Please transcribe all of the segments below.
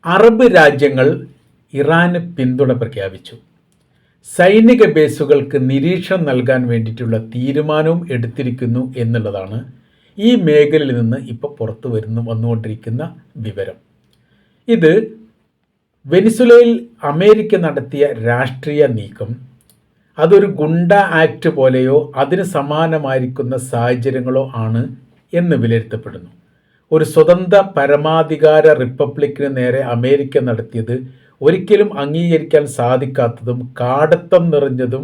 Arab രാജ്യങ്ങൾ ഇറാന് പിന്തുണ പ്രഖ്യാപിച്ചു. സൈനിക ബേസുകൾക്ക് നിരീക്ഷണം നൽകാൻ വേണ്ടിയിട്ടുള്ള തീരുമാനവും എടുത്തിരിക്കുന്നു എന്നുള്ളതാണ് ഈ മേഖലയിൽ നിന്ന് ഇപ്പോൾ പുറത്തു വന്നുകൊണ്ടിരിക്കുന്ന വിവരം. ഇത് വെനിസുലയിൽ അമേരിക്ക നടത്തിയ രാഷ്ട്രീയ നീക്കം അതൊരു ഗുണ്ട ആക്ട് പോലെയോ അതിന് സമാനമായിരിക്കുന്ന സാഹചര്യങ്ങളോ ആണ് എന്ന് വിലയിരുത്തപ്പെടുന്നു. ഒരു സ്വതന്ത്ര പരമാധികാര റിപ്പബ്ലിക്കിന് നേരെ അമേരിക്ക നടത്തിയത് ഒരിക്കലും അംഗീകരിക്കാൻ സാധിക്കാത്തതും കാടത്തം നിറഞ്ഞതും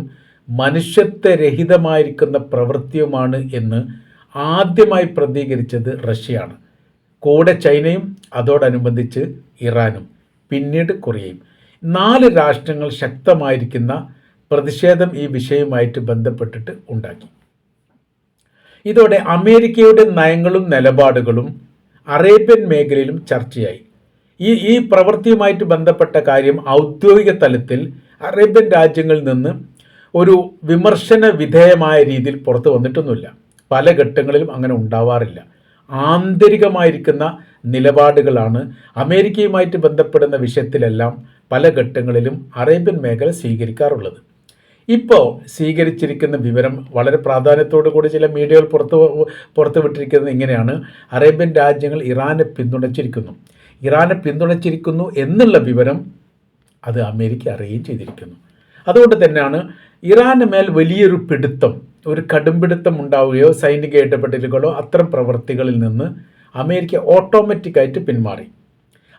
മനുഷ്യത്വരഹിതമായിരിക്കുന്ന പ്രവൃത്തിയുമാണ് എന്ന് ആദ്യമായി പ്രതികരിച്ചത് റഷ്യയാണ്. കൂടെ ചൈനയും അതോടനുബന്ധിച്ച് ഇറാനും പിന്നീട് കൊറിയയും. 4 രാഷ്ട്രങ്ങൾ ശക്തമായിരിക്കുന്ന പ്രതിഷേധം ഈ വിഷയവുമായിട്ട് ബന്ധപ്പെട്ടിട്ട് ഉണ്ടാക്കി. ഇതോടെ അമേരിക്കയുടെ നയങ്ങളും നിലപാടുകളും അറേബ്യൻ മേഖലയിലും ചർച്ചയായി. ഈ പ്രവൃത്തിയുമായിട്ട് ബന്ധപ്പെട്ട കാര്യം ഔദ്യോഗിക തലത്തിൽ അറേബ്യൻ രാജ്യങ്ങളിൽ നിന്ന് ഒരു വിമർശന വിധേയമായ രീതിയിൽ പുറത്തു വന്നിട്ടൊന്നുമില്ല. പല ഘട്ടങ്ങളിലും അങ്ങനെ ഉണ്ടാവാറില്ല. ആന്തരികമായിരിക്കുന്ന നിലപാടുകളാണ് അമേരിക്കയുമായിട്ട് ബന്ധപ്പെടുന്ന വിഷയത്തിലെല്ലാം പല ഘട്ടങ്ങളിലും അറേബ്യൻ മേഖല സ്വീകരിക്കാറുള്ളത്. ഇപ്പോൾ സ്വീകരിച്ചിരിക്കുന്ന വിവരം വളരെ പ്രാധാന്യത്തോടു കൂടി ചില മീഡിയകൾ പുറത്തുവിട്ടിരിക്കുന്നത് ഇങ്ങനെയാണ്: അറേബ്യൻ രാജ്യങ്ങൾ ഇറാനെ പിന്തുണച്ചിരിക്കുന്നു എന്നുള്ള വിവരം അത് അമേരിക്ക അറിയുകയും ചെയ്തിരിക്കുന്നു. അതുകൊണ്ട് തന്നെയാണ് ഇറാന് മേൽ വലിയൊരു ഒരു കടുംപിടുത്തം ഉണ്ടാവുകയോ സൈനിക ഇടപെടലുകളോ അത്തരം പ്രവൃത്തികളിൽ നിന്ന് അമേരിക്ക ഓട്ടോമാറ്റിക്കായിട്ട് പിന്മാറി.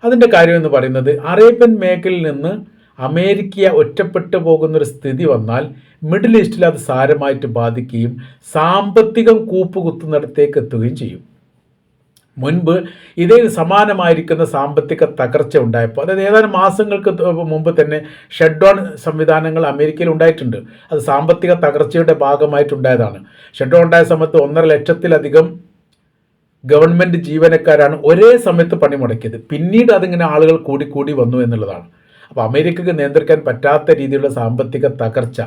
അതിൻ്റെ കാര്യമെന്ന് പറയുന്നത്, അറേബ്യൻ മേഖലയിൽ നിന്ന് അമേരിക്ക ഒറ്റപ്പെട്ടു പോകുന്നൊരു സ്ഥിതി വന്നാൽ മിഡിൽ ഈസ്റ്റിൽ അത് സാരമായിട്ട് ബാധിക്കുകയും സാമ്പത്തികം കൂപ്പുകുത്തുന്നിടത്തേക്ക് എത്തുകയും ചെയ്യും. മുൻപ് ഇതേ സമാനമായിരിക്കുന്ന സാമ്പത്തിക തകർച്ച ഉണ്ടായപ്പോൾ, അതായത് ഏതാനും മാസങ്ങൾക്ക് മുമ്പ് തന്നെ ഷട്ട് ഡൗൺ സംവിധാനങ്ങൾ അമേരിക്കയിൽ ഉണ്ടായിട്ടുണ്ട്. അത് സാമ്പത്തിക തകർച്ചയുടെ ഭാഗമായിട്ടുണ്ടായതാണ്. ഷട്ട് ഡൗൺ ഉണ്ടായ സമയത്ത് 1.5 ലക്ഷത്തിലധികം ഗവൺമെൻറ് ജീവനക്കാരാണ് ഒരേ സമയത്ത് പണിമുടക്കിയത്. പിന്നീട് അതിങ്ങനെ ആളുകൾ കൂടി വന്നു എന്നുള്ളതാണ്. അപ്പോൾ അമേരിക്കക്ക് നിയന്ത്രിക്കാൻ പറ്റാത്ത രീതിയിലുള്ള സാമ്പത്തിക തകർച്ച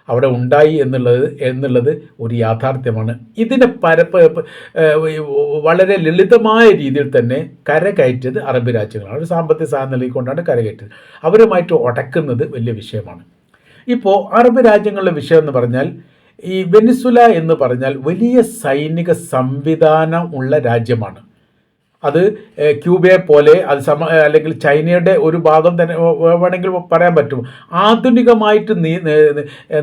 അവിടെ ഉണ്ടായി എന്നുള്ളത് ഒരു യാഥാർത്ഥ്യമാണ്. ഇതിനെ വളരെ ലളിതമായ രീതിയിൽ തന്നെ കരകയറ്റിയത് അറബ് രാജ്യങ്ങളാണ്. ഒരു സാമ്പത്തിക സഹായം നൽകിക്കൊണ്ടാണ് കരകയറ്റിയത്. അവരുമായിട്ട് ഉടക്കുന്നത് വലിയ വിഷയമാണ്. ഇപ്പോൾ അറബ് രാജ്യങ്ങളുടെ വിഷയം എന്ന് പറഞ്ഞാൽ, ഈ വെനിസുല എന്ന് പറഞ്ഞാൽ വലിയ സൈനിക സംവിധാനം ഉള്ള രാജ്യമാണ്. അത് ക്യൂബയെ പോലെ അല്ലെങ്കിൽ ചൈനയുടെ ഒരു ഭാഗം തന്നെ വേണമെങ്കിൽ പറയാൻ പറ്റും. ആധുനികമായിട്ട്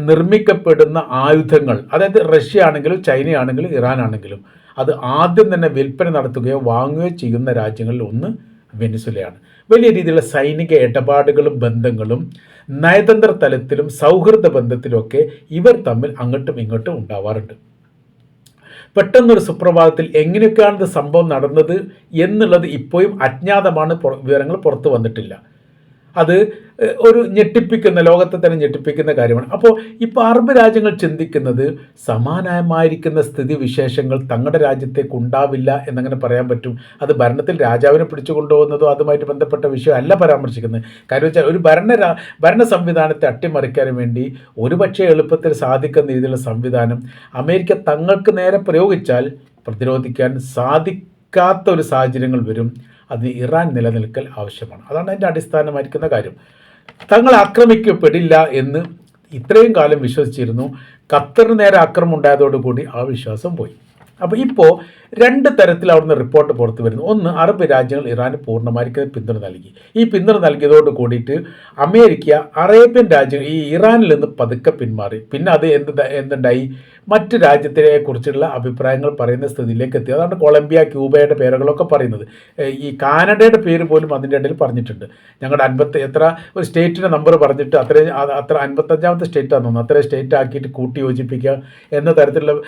നിർമ്മിക്കപ്പെടുന്ന ആയുധങ്ങൾ, അതായത് റഷ്യ ആണെങ്കിലും ചൈനയാണെങ്കിലും ഇറാൻ ആണെങ്കിലും, അത് ആദ്യം തന്നെ വിൽപ്പന നടത്തുകയോ വാങ്ങുകയോ ചെയ്യുന്ന രാജ്യങ്ങളിൽ ഒന്ന് വെനിസുലയാണ്. വലിയ രീതിയിലുള്ള സൈനിക ഇടപാടുകളും ബന്ധങ്ങളും നയതന്ത്ര തലത്തിലും സൗഹൃദ ബന്ധത്തിലുമൊക്കെ ഇവർ തമ്മിൽ അങ്ങോട്ടും ഇങ്ങോട്ടും ഉണ്ടാവാറുണ്ട്. പെട്ടെന്നൊരു സുപ്രഭാതത്തിൽ എങ്ങനെയൊക്കെയാണ് ഇത് സംഭവം നടന്നത് എന്നുള്ളത് ഇപ്പോഴും അജ്ഞാതമാണ്. വിവരങ്ങൾ പുറത്തു വന്നിട്ടില്ല. അത് ഒരു ലോകത്തെ തന്നെ ഞെട്ടിപ്പിക്കുന്ന കാര്യമാണ്. അപ്പോൾ ഇപ്പോൾ അറബ് രാജ്യങ്ങൾ ചിന്തിക്കുന്നത് സമാനമായിരിക്കുന്ന സ്ഥിതി വിശേഷങ്ങൾ തങ്ങളുടെ രാജ്യത്തേക്ക് ഉണ്ടാവില്ല എന്നങ്ങനെ പറയാൻ പറ്റും. അത് ഭരണത്തിൽ രാജാവിനെ പിടിച്ചു കൊണ്ടുപോകുന്നതോ അതുമായിട്ട് ബന്ധപ്പെട്ട വിഷയമല്ല പരാമർശിക്കുന്നത്. കാര്യം വെച്ചാൽ ഒരു ഭരണ സംവിധാനത്തെ അട്ടിമറിക്കാൻ വേണ്ടി ഒരുപക്ഷെ എളുപ്പത്തിൽ സാധിക്കുന്ന രീതിയിലുള്ള സംവിധാനം അമേരിക്ക തങ്ങൾക്ക് നേരെ പ്രയോഗിച്ചാൽ പ്രതിരോധിക്കാൻ സാധിക്കാത്ത ഒരു സാഹചര്യങ്ങൾ വരും. അതിന് ഇറാൻ നിലനിൽക്കൽ ആവശ്യമാണ്. അതാണ് അതിൻ്റെ അടിസ്ഥാനമായിരിക്കുന്ന കാര്യം. തങ്ങൾ ആക്രമിക്കപ്പെടില്ല എന്ന് ഇത്രയും കാലം വിശ്വസിച്ചിരുന്നു. ഖത്തറിന് നേരെ ആക്രമണം ഉണ്ടായതോടുകൂടി ആ വിശ്വാസം പോയി. അപ്പോൾ ഇപ്പോൾ 2 തരത്തിൽ അവിടുന്ന് റിപ്പോർട്ട് പുറത്തു വരുന്നു. ഒന്ന്, അറബ് രാജ്യങ്ങൾ ഇറാന് പൂർണ്ണമായിരിക്കും പിന്തുണ നൽകി. ഈ പിന്തുണ നൽകിയതോട് കൂടിയിട്ട് അമേരിക്ക അറേബ്യൻ രാജ്യങ്ങൾ ഈ ഇറാനിൽ നിന്ന് പതുക്കെ പിന്മാറി. പിന്നെ അത് എന്തുണ്ടായി, മറ്റ് രാജ്യത്തിനെ കുറിച്ചുള്ള അഭിപ്രായങ്ങൾ പറയുന്ന സ്ഥിതിയിലേക്ക് എത്തി. അതാണ് കൊളംബിയ, ക്യൂബയുടെ പേരുകളൊക്കെ പറയുന്നത്. ഈ കാനഡയുടെ പേര് പോലും അതിൻ്റെ ഇടയിൽ പറഞ്ഞിട്ടുണ്ട്. ഞങ്ങളുടെ ഒരു സ്റ്റേറ്റിൻ്റെ നമ്പർ പറഞ്ഞിട്ട് അത്ര 55ാമത്തെ സ്റ്റേറ്റാണെന്ന് തോന്നുന്നു. അത്രയും സ്റ്റേറ്റ് ആക്കിയിട്ട് കൂട്ടി യോജിപ്പിക്കുക എന്ന തരത്തിലുള്ള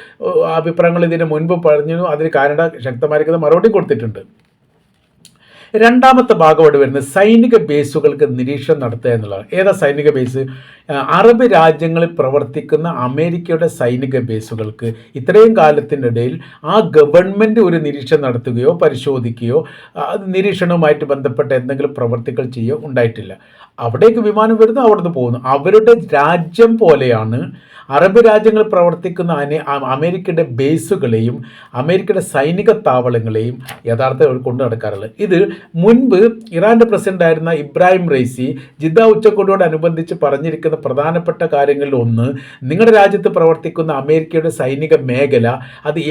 അഭിപ്രായങ്ങൾ ഇതിന് മുൻപ് പറഞ്ഞു. അതിന് കാനഡ ശക്തമായിരിക്കുന്ന മറുപടി കൊടുത്തിട്ടുണ്ട്. രണ്ടാമത്തെ ഭാഗമായിട്ട് വരുന്നത് സൈനിക ബേസുകൾക്ക് നിരീക്ഷണം നടത്തുക എന്നുള്ളതാണ്. ഏതാ സൈനിക ബേസ്? അറബ് രാജ്യങ്ങളിൽ പ്രവർത്തിക്കുന്ന അമേരിക്കയുടെ സൈനിക ബേസുകൾക്ക് ഇത്രയും കാലത്തിനിടയിൽ ആ ഗവൺമെൻറ് ഒരു നിരീക്ഷണം നടത്തുകയോ പരിശോധിക്കുകയോ നിരീക്ഷണവുമായിട്ട് ബന്ധപ്പെട്ട എന്തെങ്കിലും പ്രവർത്തികൾ ചെയ്യുകയോ ഉണ്ടായിട്ടില്ല. അവിടേക്ക് വിമാനം വരുന്നു, അവിടുന്ന് പോകുന്നു. അവരുടെ രാജ്യം പോലെയാണ് അറബ് രാജ്യങ്ങൾ പ്രവർത്തിക്കുന്ന അമേരിക്കയുടെ ബേസുകളെയും അമേരിക്കയുടെ സൈനിക താവളങ്ങളെയും യഥാർത്ഥത്തിൽ അവർ കൊണ്ടു നടക്കാറുള്ളത്. ഇത് മുൻപ് ഇറാൻ്റെ പ്രസിഡന്റായിരുന്ന ഇബ്രാഹിം റൈസി ജിദ്ദ ഉച്ചകോടിയോടനുബന്ധിച്ച് പറഞ്ഞിരിക്കുന്ന പ്രധാനപ്പെട്ട കാര്യങ്ങളിൽ ഒന്ന്, നിങ്ങളുടെ രാജ്യത്ത് പ്രവർത്തിക്കുന്ന അമേരിക്കയുടെ സൈനിക മേഖല അത്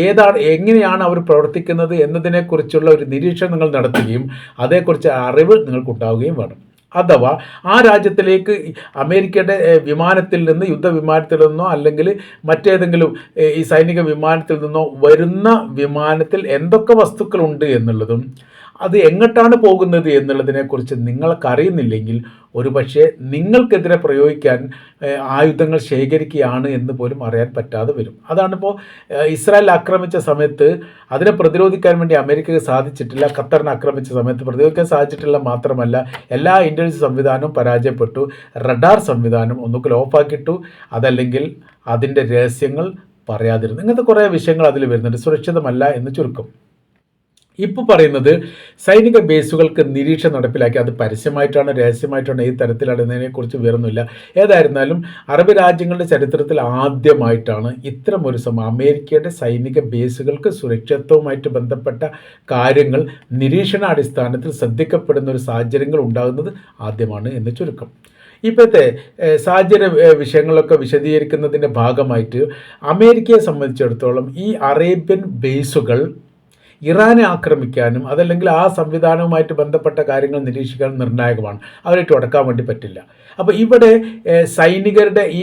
എങ്ങനെയാണ് അവർ പ്രവർത്തിക്കുന്നത് എന്നതിനെക്കുറിച്ചുള്ള ഒരു നിരീക്ഷണം നിങ്ങൾ നടത്തുകയും അതേക്കുറിച്ച് അറിവ് നിങ്ങൾക്കുണ്ടാവുകയും വേണം. അഥവാ ആ രാജ്യത്തിലേക്ക് അമേരിക്കയുടെ വിമാനത്തിൽ നിന്ന്, യുദ്ധവിമാനത്തിൽ നിന്നോ അല്ലെങ്കിൽ മറ്റേതെങ്കിലും ഈ സൈനിക വിമാനത്തിൽ നിന്നോ വരുന്ന വിമാനത്തിൽ എന്തൊക്കെ വസ്തുക്കളുണ്ട് എന്നുള്ളതും അത് എങ്ങോട്ടാണ് പോകുന്നത് എന്നുള്ളതിനെക്കുറിച്ച് നിങ്ങൾക്കറിയുന്നില്ലെങ്കിൽ ഒരുപക്ഷെ നിങ്ങൾക്കെതിരെ പ്രയോഗിക്കാൻ ആയുധങ്ങൾ ശേഖരിക്കുകയാണ് എന്ന് പോലും അറിയാൻ പറ്റാതെ വരും. അതാണിപ്പോൾ ഇസ്രായേൽ ആക്രമിച്ച സമയത്ത് അതിനെ പ്രതിരോധിക്കാൻ വേണ്ടി അമേരിക്കയ്ക്ക് സാധിച്ചിട്ടില്ല. ഖത്തറിനെ ആക്രമിച്ച സമയത്ത് പ്രതിരോധിക്കാൻ സാധിച്ചിട്ടില്ല. മാത്രമല്ല എല്ലാ ഇൻ്റലിജൻസ് സംവിധാനവും പരാജയപ്പെട്ടു. റഡാർ സംവിധാനം ഒന്നുകിൽ ഓഫാക്കിയിട്ടു, അതല്ലെങ്കിൽ അതിൻ്റെ രഹസ്യങ്ങൾ പറയാതിരുന്നു. ഇങ്ങനത്തെ കുറേ വിഷയങ്ങൾ അതിൽ വരുന്നുണ്ട്. സുരക്ഷിതമല്ല എന്ന് ചുരുക്കം. ഇപ്പോൾ പറയുന്നത് സൈനിക ബേസുകൾക്ക് നിരീക്ഷണം നടപ്പിലാക്കി, അത് പരസ്യമായിട്ടാണ് രഹസ്യമായിട്ടാണ് ഈ തരത്തിലാണ് എന്നതിനെക്കുറിച്ച് വേറൊന്നുമില്ല. ഏതായിരുന്നാലും അറബ് രാജ്യങ്ങളുടെ ചരിത്രത്തിൽ ആദ്യമായിട്ടാണ് ഇത്തരമൊരു അമേരിക്കയുടെ സൈനിക ബേസുകൾക്ക് സുരക്ഷിതത്വവുമായിട്ട് ബന്ധപ്പെട്ട കാര്യങ്ങൾ നിരീക്ഷണാടിസ്ഥാനത്തിൽ ശ്രദ്ധിക്കപ്പെടുന്ന ഒരു സാഹചര്യങ്ങൾ ഉണ്ടാകുന്നത് ആദ്യമാണ് എന്ന് ചുരുക്കം. ഇപ്പോഴത്തെ സാഹചര്യ വിഷയങ്ങളൊക്കെ വിശദീകരിക്കുന്നതിൻ്റെ ഭാഗമായിട്ട് അമേരിക്കയെ സംബന്ധിച്ചിടത്തോളം ഈ അറേബ്യൻ ബേസുകൾ ഇറാനെ ആക്രമിക്കാനും അതല്ലെങ്കിൽ ആ സംവിധാനവുമായിട്ട് ബന്ധപ്പെട്ട കാര്യങ്ങൾ നിരീക്ഷിക്കാനും നിർണായകമാണ്. അവരായിട്ട് ഉടക്കാൻ വേണ്ടി പറ്റില്ല. അപ്പോൾ ഇവിടെ സൈനികരുടെ ഈ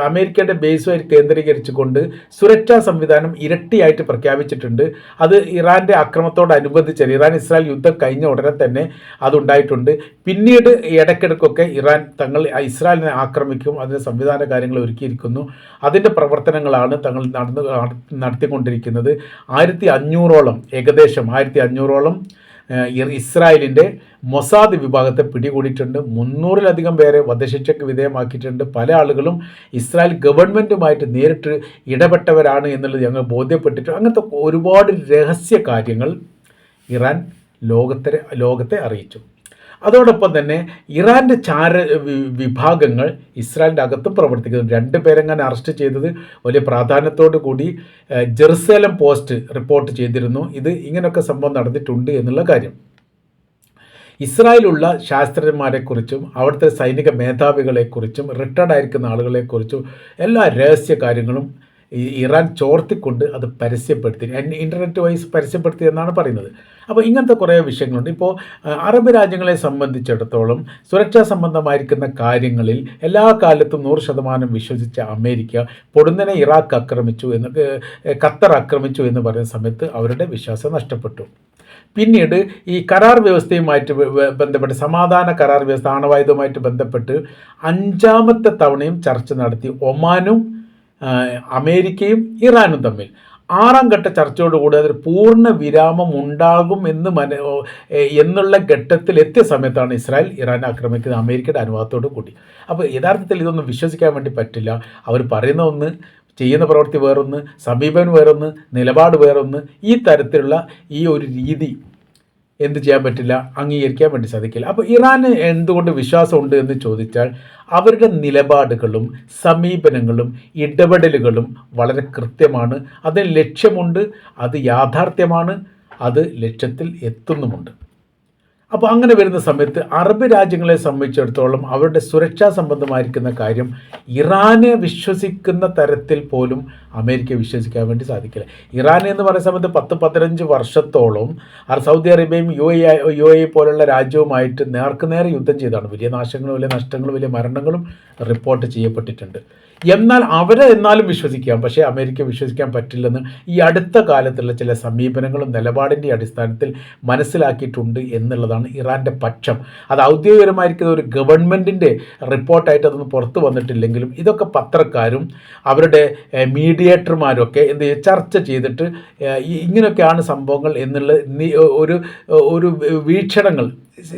അമേരിക്കയുടെ ബേസുമായി കേന്ദ്രീകരിച്ചുകൊണ്ട് സുരക്ഷാ സംവിധാനം ഇരട്ടിയായിട്ട് പ്രഖ്യാപിച്ചിട്ടുണ്ട്. അത് ഇറാൻ്റെ ആക്രമണത്തോടനുബന്ധിച്ച് ഇറാൻ ഇസ്രായേൽ യുദ്ധം കഴിഞ്ഞ ഉടനെ തന്നെ അതുണ്ടായിട്ടുണ്ട്. പിന്നീട് ഇടയ്ക്കിടയ്ക്കൊക്കെ ഇറാൻ ഇസ്രായേലിനെ ആക്രമിക്കും, അതിന് സംവിധാന കാര്യങ്ങൾ ഒരുക്കിയിരിക്കുന്നു. അതിൻ്റെ പ്രവർത്തനങ്ങളാണ് തങ്ങൾ നടത്തിക്കൊണ്ടിരിക്കുന്നത്. 1500ഓളം ഏകദേശം 1500ഓളം ഇസ്രായേലിൻ്റെ മൊസാദ് വിഭാഗത്തെ പിടികൂടിയിട്ടുണ്ട്. 300-ലധികം പേരെ വധശിക്ഷയ്ക്ക് വിധേയമാക്കിയിട്ടുണ്ട്. പല ആളുകളും ഇസ്രായേൽ ഗവൺമെൻറ്റുമായിട്ട് നേരിട്ട് ഇടപെട്ടവരാണ് എന്നുള്ളത് ഞങ്ങൾ ബോധ്യപ്പെട്ടിട്ടുണ്ട്. അങ്ങനത്തെ ഒരുപാട് രഹസ്യ കാര്യങ്ങൾ ഇറാൻ ലോകത്തെ അറിയിച്ചു. അതോടൊപ്പം തന്നെ ഇറാൻ്റെ വിഭാഗങ്ങൾ ഇസ്രായേലിൻ്റെ അകത്തും പ്രവർത്തിക്കുന്നു. 2 പേരെങ്ങനെ അറസ്റ്റ് ചെയ്തത് വലിയ പ്രാധാന്യത്തോടു കൂടി ജെറുസലേം പോസ്റ്റ് റിപ്പോർട്ട് ചെയ്തിരുന്നു. ഇത് ഇങ്ങനെയൊക്കെ സംഭവം നടന്നിട്ടുണ്ട് എന്നുള്ള കാര്യം. ഇസ്രായേലുള്ള ശാസ്ത്രജ്ഞന്മാരെക്കുറിച്ചും അവിടുത്തെ സൈനിക മേധാവികളെക്കുറിച്ചും റിട്ടയർഡ് ആയിരിക്കുന്ന ആളുകളെക്കുറിച്ചും എല്ലാ രഹസ്യ കാര്യങ്ങളും ഇറാൻ ചോർത്തിക്കൊണ്ട് അത് പരസ്യപ്പെടുത്തി, ഇൻ്റർനെറ്റ് വൈസ് പരസ്യപ്പെടുത്തി എന്നാണ് പറയുന്നത്. അപ്പോൾ ഇങ്ങനത്തെ കുറേ വിഷയങ്ങളുണ്ട്. ഇപ്പോൾ അറബ് രാജ്യങ്ങളെ സംബന്ധിച്ചിടത്തോളം സുരക്ഷാ സംബന്ധമായിരിക്കുന്ന കാര്യങ്ങളിൽ എല്ലാ കാലത്തും 100% വിശ്വസിച്ച അമേരിക്ക പൊടുന്നനെ ഇറാഖ് ആക്രമിച്ചു ഖത്തർ ആക്രമിച്ചു എന്ന് പറയുന്ന സമയത്ത് അവരുടെ വിശ്വാസം നഷ്ടപ്പെട്ടു. പിന്നീട് ഈ കരാർ വ്യവസ്ഥയുമായിട്ട് ബന്ധപ്പെട്ട് സമാധാന കരാർ വ്യവസ്ഥ ആണവായുധവുമായിട്ട് ബന്ധപ്പെട്ട് 5ാമത്തെ തവണയും ചർച്ച നടത്തി ഒമാനും അമേരിക്കയും ഇറാനും തമ്മിൽ. 6ാം ഘട്ട ചർച്ചയോടുകൂടി അതൊരു പൂർണ്ണ വിരാമം ഉണ്ടാകും എന്നുള്ള ഘട്ടത്തിൽ എത്തിയ സമയത്താണ് ഇസ്രായേൽ ഇറാനെ ആക്രമിക്കുന്നത് അമേരിക്കയുടെ അനുവാദത്തോടു കൂടി. അപ്പോൾ യഥാർത്ഥത്തിൽ ഇതൊന്നും വിശ്വസിക്കാൻ വേണ്ടി പറ്റില്ല. അവർ പറയുന്ന ഒന്ന്, ചെയ്യുന്ന പ്രവൃത്തി വേറൊന്ന്, സമീപനം വേറൊന്ന്, നിലപാട് വേറൊന്ന്. ഈ തരത്തിലുള്ള ഈ ഒരു രീതി എന്ത് ചെയ്യാൻ പറ്റില്ല, അംഗീകരിക്കാൻ വേണ്ടി സാധിക്കില്ല. അപ്പോൾ ഇറാന് എന്തുകൊണ്ട് വിശ്വാസമുണ്ട് എന്ന് ചോദിച്ചാൽ അവരുടെ നിലപാടുകളും സമീപനങ്ങളും ഇടപെടലുകളും വളരെ കൃത്യമാണ്. അതിന് ലക്ഷ്യമുണ്ട്, അത് യാഥാർത്ഥ്യമാണ്, അത് ലക്ഷ്യത്തിൽ എത്തുന്നുമുണ്ട്. അപ്പോൾ അങ്ങനെ വരുന്ന സമയത്ത് അറബ് രാജ്യങ്ങളെ സംബന്ധിച്ചിടത്തോളം അവരുടെ സുരക്ഷാ സംബന്ധമായിരിക്കുന്ന കാര്യം ഇറാനെ വിശ്വസിക്കുന്ന തരത്തിൽ പോലും അമേരിക്ക വിശ്വസിക്കാൻ വേണ്ടി സാധിക്കില്ല. ഇറാൻ എന്ന് പറയുന്ന സമയത്ത് 10-15 വർഷത്തോളം സൗദി അറേബ്യയും യു എ പോലുള്ള രാജ്യവുമായിട്ട് നേർക്കുനേരെ യുദ്ധം ചെയ്താണ്. വലിയ നാശങ്ങളും വലിയ നഷ്ടങ്ങളും വലിയ മരണങ്ങളും റിപ്പോർട്ട് ചെയ്യപ്പെട്ടിട്ടുണ്ട്. എന്നാൽ അവരെ എന്നാലും വിശ്വസിക്കാം, പക്ഷേ അമേരിക്ക വിശ്വസിക്കാൻ പറ്റില്ലെന്ന് ഈ അടുത്ത കാലത്തുള്ള ചില സമീപനങ്ങളും നിലപാടിൻ്റെ അടിസ്ഥാനത്തിൽ മനസ്സിലാക്കിയിട്ടുണ്ട് എന്നുള്ളതാണ് ഇറാൻ്റെ പക്ഷം. അത് ഔദ്യോഗികപരമായിരിക്കുന്ന ഒരു ഗവൺമെൻറ്റിൻ്റെ റിപ്പോർട്ടായിട്ട് അതൊന്നും പുറത്തു വന്നിട്ടില്ലെങ്കിലും ഇതൊക്കെ പത്രക്കാരും അവരുടെ മീഡിയേറ്റർമാരൊക്കെ ചർച്ച ചെയ്തിട്ട് ഇങ്ങനെയൊക്കെയാണ് സംഭവങ്ങൾ എന്നുള്ള ഒരു വീക്ഷണങ്ങൾ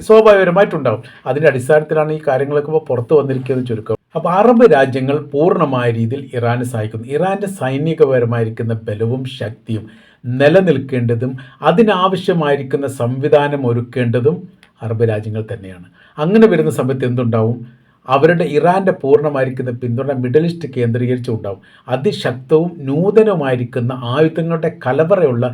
സ്വാഭാവികമായിട്ടുണ്ടാകും. അതിൻ്റെ അടിസ്ഥാനത്തിലാണ് ഈ കാര്യങ്ങളൊക്കെ ഇപ്പോൾ പുറത്തു വന്നിരിക്കുന്നത് ചുരുക്കം. അപ്പോൾ അറബ് രാജ്യങ്ങൾ പൂർണ്ണമായ രീതിയിൽ ഇറാനെ സഹായിക്കുന്നു. ഇറാൻ്റെ സൈനികപരമായിരിക്കുന്ന ബലവും ശക്തിയും നിലനിൽക്കേണ്ടതും അതിനാവശ്യമായിരിക്കുന്ന സംവിധാനം ഒരുക്കേണ്ടതും അറബ് രാജ്യങ്ങൾ തന്നെയാണ്. അങ്ങനെ വരുന്ന സമയത്ത് എന്തുണ്ടാവും? അവരുടെ ഇറാൻ്റെ പൂർണ്ണമായിരിക്കുന്ന പിന്തുണ മിഡിൽ ഈസ്റ്റ് കേന്ദ്രീകരിച്ചുണ്ടാവും. അതിശക്തവും നൂതനവുമായിരിക്കുന്ന ആയുധങ്ങളുടെ കലവറയുള്ള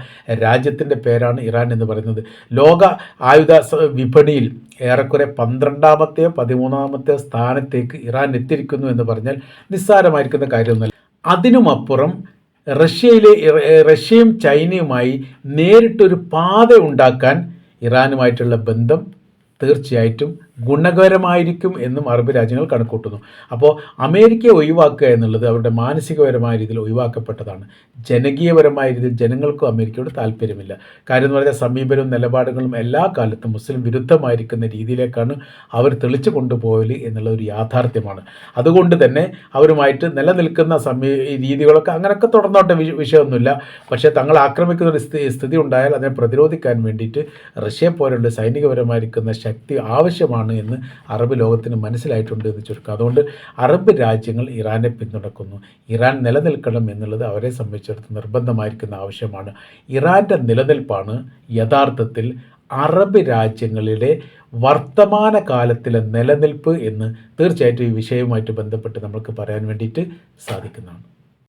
രാജ്യത്തിൻ്റെ പേരാണ് ഇറാൻ എന്ന് പറയുന്നത്. ലോക ആയുധ വിപണിയിൽ ഏറെക്കുറെ 12ാമത്തെയോ 13ാമത്തെയോ സ്ഥാനത്തേക്ക് ഇറാൻ എത്തിയിരിക്കുന്നു എന്ന് പറഞ്ഞാൽ നിസ്സാരമായിരിക്കുന്ന കാര്യമൊന്നുമല്ല. അതിനുമപ്പുറം റഷ്യയും ചൈനയുമായി നേരിട്ടൊരു പാത ഉണ്ടാക്കാൻ ഇറാനുമായിട്ടുള്ള ബന്ധം തീർച്ചയായിട്ടും ഗുണകരമായിരിക്കും എന്നും അറബ് രാജ്യങ്ങൾ കണക്കൂട്ടുന്നു. അപ്പോൾ അമേരിക്കയെ ഒഴിവാക്കുക എന്നുള്ളത് അവരുടെ മാനസികപരമായ രീതിയിൽ ഒഴിവാക്കപ്പെട്ടതാണ്. ജനകീയപരമായ രീതിയിൽ ജനങ്ങൾക്കും അമേരിക്കയോട് താല്പര്യമില്ല. കാര്യം എന്ന് പറഞ്ഞാൽ സമീപനവും നിലപാടുകളും എല്ലാ കാലത്തും മുസ്ലിം വിരുദ്ധമായിരിക്കുന്ന രീതിയിലേക്കാണ് അവർ തെളിച്ചു കൊണ്ടുപോകൽ എന്നുള്ള ഒരു യാഥാർത്ഥ്യമാണ്. അതുകൊണ്ട് തന്നെ അവരുമായിട്ട് നിലനിൽക്കുന്ന രീതികളൊക്കെ അങ്ങനെയൊക്കെ തുടർന്നോട്ടെ, വിഷയമൊന്നുമില്ല. പക്ഷേ തങ്ങൾ ആക്രമിക്കുന്ന ഒരു സ്ഥിതി ഉണ്ടായാൽ അതിനെ പ്രതിരോധിക്കാൻ വേണ്ടിയിട്ട് റഷ്യയെ പോലുള്ള സൈനികപരമായിരിക്കുന്ന ശക്തി ആവശ്യമാണ് എന്ന് അറബ് ലോകത്തിന് മനസ്സിലായിട്ടുണ്ട് എന്ന് ചുരുക്കം. അതുകൊണ്ട് അറബ് രാജ്യങ്ങൾ ഇറാനെ പിന്തുണക്കുന്നു. ഇറാൻ നിലനിൽക്കണം എന്നുള്ളത് അവരെ സംബന്ധിച്ചിടത്തോളം നിർബന്ധമായിരിക്കുന്ന ആവശ്യമാണ്. ഇറാൻ്റെ നിലനിൽപ്പാണ് യഥാർത്ഥത്തിൽ അറബ് രാജ്യങ്ങളിലെ വർത്തമാന കാലത്തിലെ നിലനിൽപ്പ് എന്ന് തീർച്ചയായിട്ടും ഈ വിഷയവുമായിട്ട് ബന്ധപ്പെട്ട് നമുക്ക് പറയാൻ വേണ്ടിയിട്ട് സാധിക്കുന്നതാണ്.